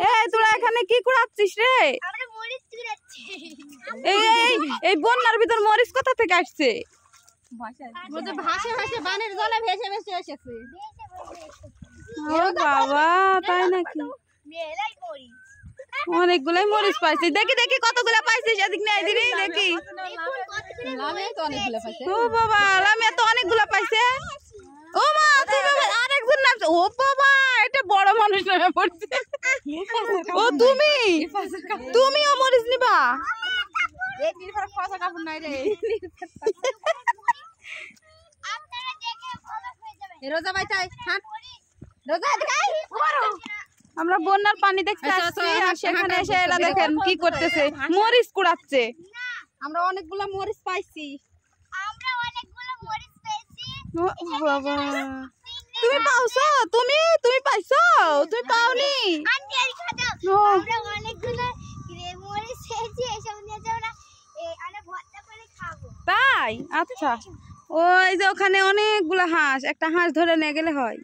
এই তোরা এখানে কি কুড়াচ্ছিস রে? এই বন্যার ভিতর মরিচ কোথা থেকে আসছে? ও বাবা, তাই নাকি? অনেকগুলাই মরিচ পাইছি। দেখি দেখি কতগুলা পাইছিস, এদিক নিয়ে এদিকে দেখি। ও বাবা, লামিয়া তো অনেকগুলা পাইছে। ও মা, আরেকজন নামছে। ও বাবা, এটা বড় মানুষ নামে পড়ছে। ও তুমিও মরিচ নিবা? আমরা বন্যার পানি দেখতে আসছি, আর সেখানে এসে এরা দেখেন কি করতেছে, মরিচ কুড়াচ্ছে। আমরা অনেকগুলা মরিচ পাইছি। বাবা, তুমি পাওছো? তুমি পাইছো? তুমি পাওনি? তাই? আচ্ছা, ওই যে ওখানে অনেকগুলা হাঁস, একটা হাঁস ধরে নিয়ে গেলে হয়।